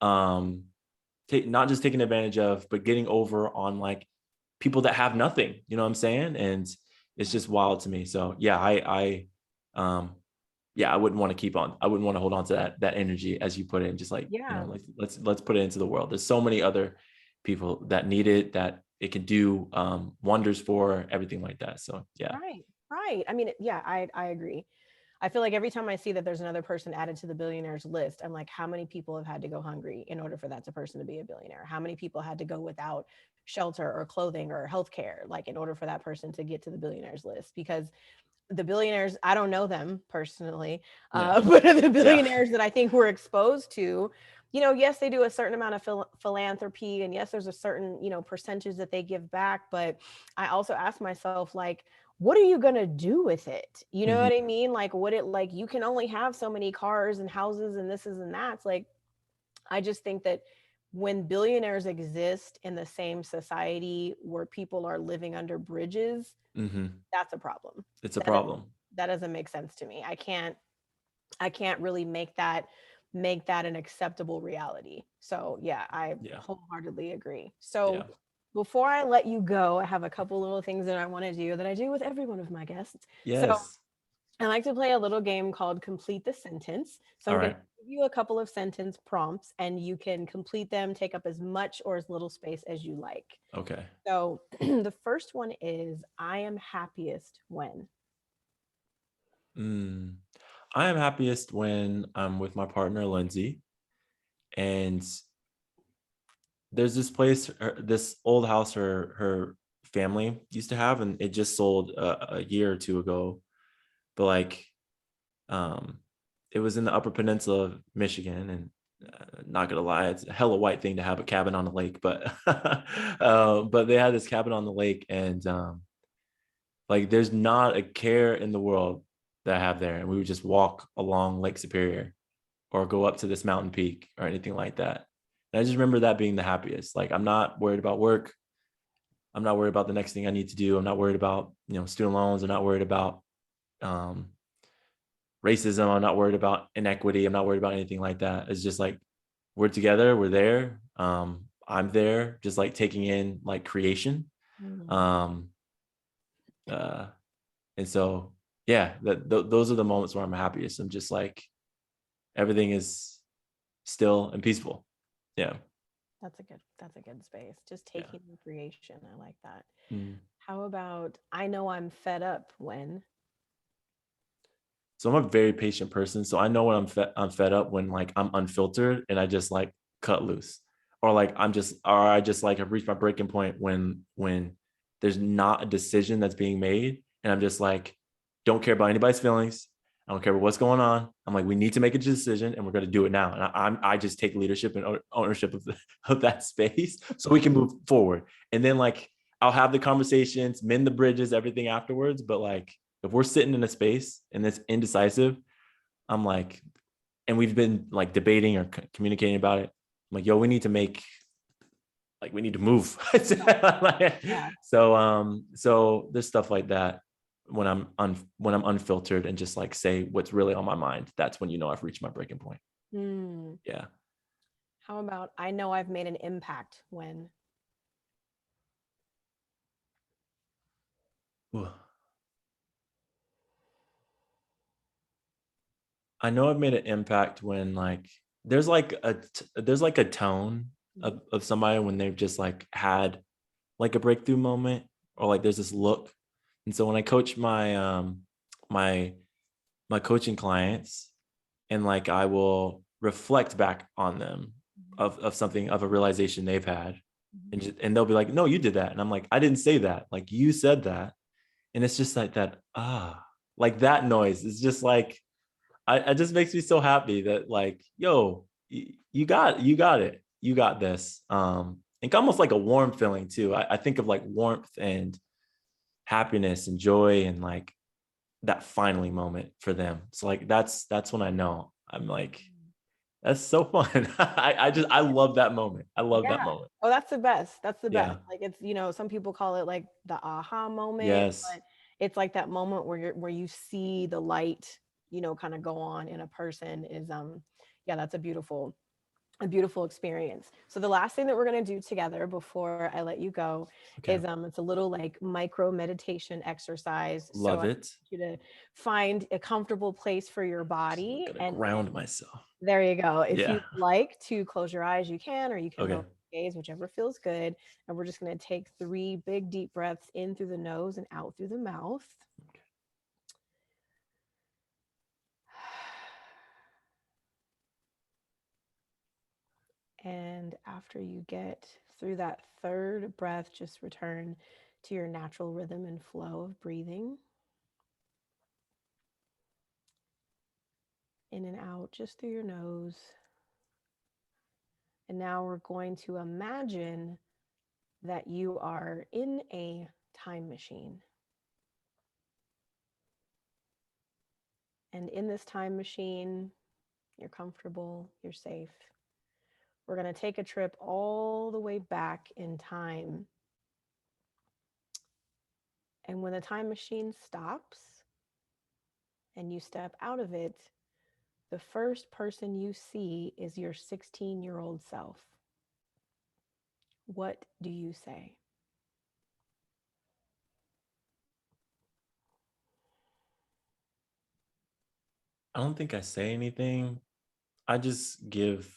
not just taking advantage of, but getting over on like people that have nothing, you know what I'm saying? And it's just wild to me. So yeah, I wouldn't want to hold on to that energy, as you put it, and just like, Yeah. like let's put it into the world. There's so many other people that need it, that it can do wonders for, everything like that. So yeah. Right. I mean, yeah, I agree. I feel like every time I see that there's another person added to the billionaires list, I'm like, how many people have had to go hungry in order for that person to be a billionaire? How many people had to go without shelter or clothing or healthcare, like in order for that person to get to the billionaires list? Because the billionaires, I don't know them personally, but the billionaires that I think we're exposed to, yes, they do a certain amount of philanthropy, and yes, there's a certain, percentage that they give back. But I also ask myself, like, what are you going to do with it? You know what I mean? Like, you can only have so many cars and houses and this is and that's. Like, I just think that when billionaires exist in the same society where people are living under bridges, that's a problem. It's a problem. That doesn't make sense to me. I can't really make that an acceptable reality. So yeah, I wholeheartedly agree. So before I let you go, I have a couple little things that I want to do that I do with every one of my guests. Yes. So I like to play a little game called Complete the Sentence. So I'm going to give you a couple of sentence prompts, and you can complete them, take up as much or as little space as you like. Okay. So the first one is, I am happiest when. I am happiest when I'm with my partner, Lindsay, and there's this place, this old house her family used to have, and it just sold a year or two ago. But like, it was in the Upper Peninsula of Michigan, and not gonna lie, it's a hella white thing to have a cabin on the lake, but but they had this cabin on the lake, and like there's not a care in the world that I have there. And we would just walk along Lake Superior or go up to this mountain peak or anything like that. And I just remember that being the happiest. Like, I'm not worried about work. I'm not worried about the next thing I need to do. I'm not worried about, student loans. I'm not worried about racism. I'm not worried about inequity. I'm not worried about anything like that. It's just like, we're together, we're there. I'm there, just like taking in like creation. And so, yeah, those are the moments where I'm happiest. I'm just like, everything is still and peaceful. Yeah. That's a good space. Just taking in creation. I like that. How about, I know I'm fed up when? So I'm a very patient person. So I know when I'm fed up when like I'm unfiltered and I just like cut loose, or like I just like have reached my breaking point when there's not a decision that's being made, and I'm just like, don't care about anybody's feelings. I don't care about what's going on. I'm like, we need to make a decision, and we're going to do it now. And I just take leadership and ownership of that space so we can move forward. And then like, I'll have the conversations, mend the bridges, everything afterwards. But like, if we're sitting in a space and it's indecisive, I'm like, and we've been like debating or communicating about it, I'm like, yo, we need to move. So there's stuff like that. When I'm unfiltered and just like say what's really on my mind, that's when I've reached my breaking point. Yeah. How about, I know I've made an impact when? I know I've made an impact when like there's like a tone of somebody when they've just like had like a breakthrough moment, or like there's this look. And so when I coach my my coaching clients, and like I will reflect back on them of something, of a realization they've had, and they'll be like, no, you did that. And I'm like, I didn't say that, like you said that. And it's just like that, like that noise is just like, it just makes me so happy that like, yo, you got it, you got this. and almost like a warm feeling too. I think of like warmth and happiness and joy and like that finally moment for them. So like that's when I know I'm like, that's so fun. I love that moment. I love that Yeah. moment. Oh, that's the best. That's the best. Yeah. Like it's, some people call it like the aha moment, Yes. but it's like that moment where you see the light, kind of go on in a person is yeah, that's a beautiful experience. So the last thing that we're going to do together before I let you go Okay. is it's a little like micro meditation exercise. So I Love want it. you to find a comfortable place for your I'm body, gonna and ground myself. there you go. If Yeah. you'd like to close your eyes, you can, or you can Okay. lower your gaze, whichever feels good. And we're just going to take 3 big deep breaths in through the nose and out through the mouth. And after you get through that third breath, just return to your natural rhythm and flow of breathing. In and out just through your nose. And now we're going to imagine that you are in a time machine. And in this time machine, you're comfortable, you're safe. We're going to take a trip all the way back in time. And when the time machine stops and you step out of it, the first person you see is your 16-year-old self. What do you say? I don't think I say anything. I just give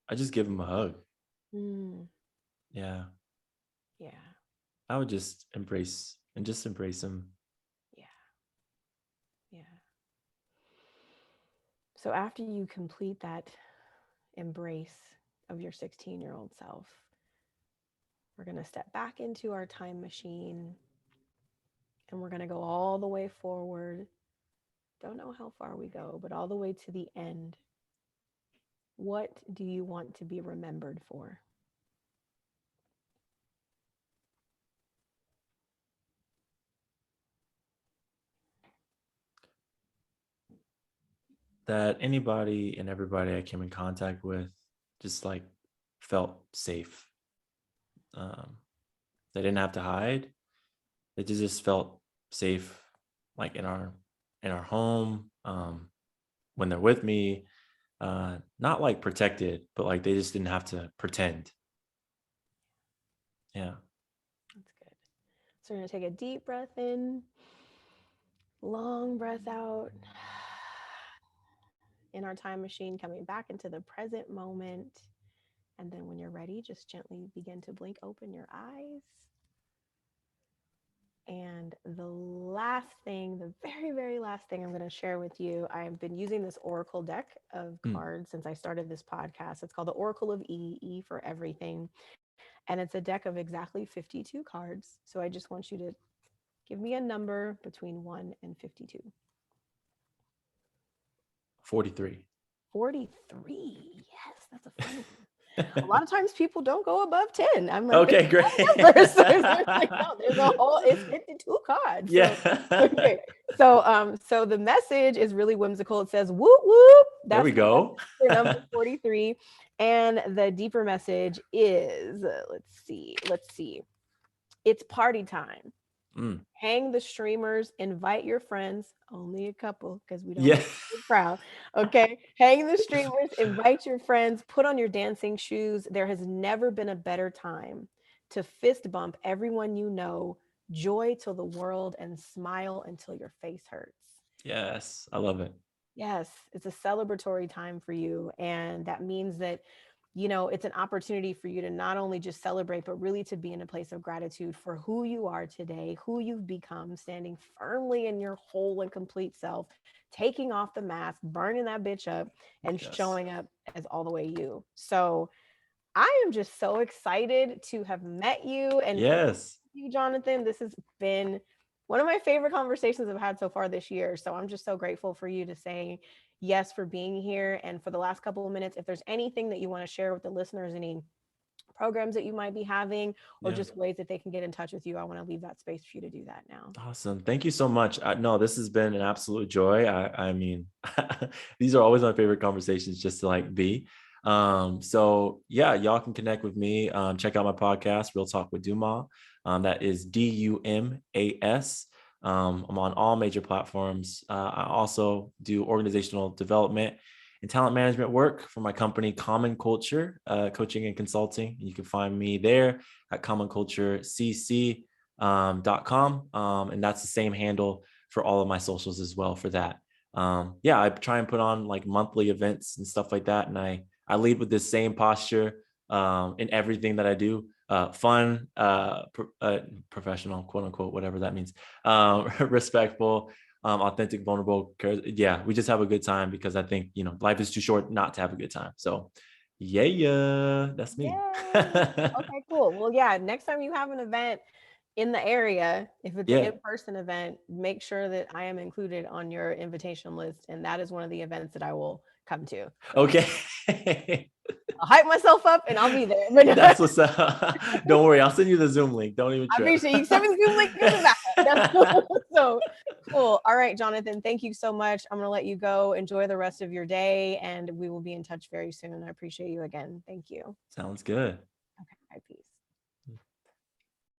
him a hug. Mm, Yeah. yeah, I would just embrace him. yeah, yeah. So after you complete that embrace of your 16-year-old self, we're going to step back into our time machine and we're going to go all the way forward. Don't know how far we go, but all the way to the end. What do you want to be remembered for? That anybody and everybody I came in contact with just like felt safe. They didn't have to hide. They just felt safe, like in our home, when they're with me. Not like protected, but like they just didn't have to pretend. Yeah. That's good. So we're going to take a deep breath in, long breath out. In our time machine, coming back into the present moment. And then when you're ready, just gently begin to blink open your eyes. And the last thing, the very, very last thing I'm going to share with you, I've been using this Oracle deck of cards since I started this podcast. It's called the Oracle of E for everything. And it's a deck of exactly 52 cards. So I just want you to give me a number between 1 and 52. 43. 43. Yes, that's a fun one. A lot of times people don't go above 10. I'm like, Okay, great. numbers. Like, no, there's a whole, it's 52 cards. Yeah. So, okay. So the message is really whimsical. It says, whoop, whoop. There That's we go. for number 43. And the deeper message is, let's see. It's party time. Mm. Hang the streamers, invite your friends, only a couple because we don't Yeah. want to be proud. Okay. Hang the streamers, invite your friends, put on your dancing shoes. There has never been a better time to fist bump everyone you know, joy till the world, and smile until your face hurts. Yes, I love it. Yes, it's a celebratory time for you. And that means that, it's an opportunity for you to not only just celebrate, but really to be in a place of gratitude for who you are today, who you've become, standing firmly in your whole and complete self, taking off the mask, burning that bitch up, and Yes. showing up as all the way you. So I am just so excited to have met you and Yes. you, Jonathan. This has been one of my favorite conversations I've had so far this year. So I'm just so grateful for you to say yes for being here. And for the last couple of minutes, if there's anything that you want to share with the listeners, any programs that you might be having, or Yeah. just ways that they can get in touch with you, I want to leave that space for you to do that now. Awesome. Thank you so much. No, this has been an absolute joy. I mean, these are always my favorite conversations just to like be. So yeah, y'all can connect with me. Check out my podcast, Real Talk with Dumas. That is Dumas. I'm on all major platforms. I also do organizational development and talent management work for my company, Common Culture, coaching and consulting. You can find me there at commonculturecc.com. And that's the same handle for all of my socials as well for that. Yeah, I try and put on like monthly events and stuff like that. And I lead with this same posture in everything that I do. Fun, professional, quote unquote, whatever that means. Respectful, authentic, vulnerable. Yeah, we just have a good time because I think, life is too short not to have a good time. So yeah, that's me. Okay, cool. Well, yeah, next time you have an event in the area, if it's an Yeah. in-person event, make sure that I am included on your invitation list. And that is one of the events that I will come to. So Okay. I'll hype myself up and I'll be there. But That's what's up. Don't worry. I'll send you the Zoom link. Don't even I trip. appreciate you. Send me the Zoom link in the back. So cool. All right, Jonathan, thank you so much. I'm going to let you go. Enjoy the rest of your day, and we will be in touch very soon. I appreciate you again. Thank you. Sounds good.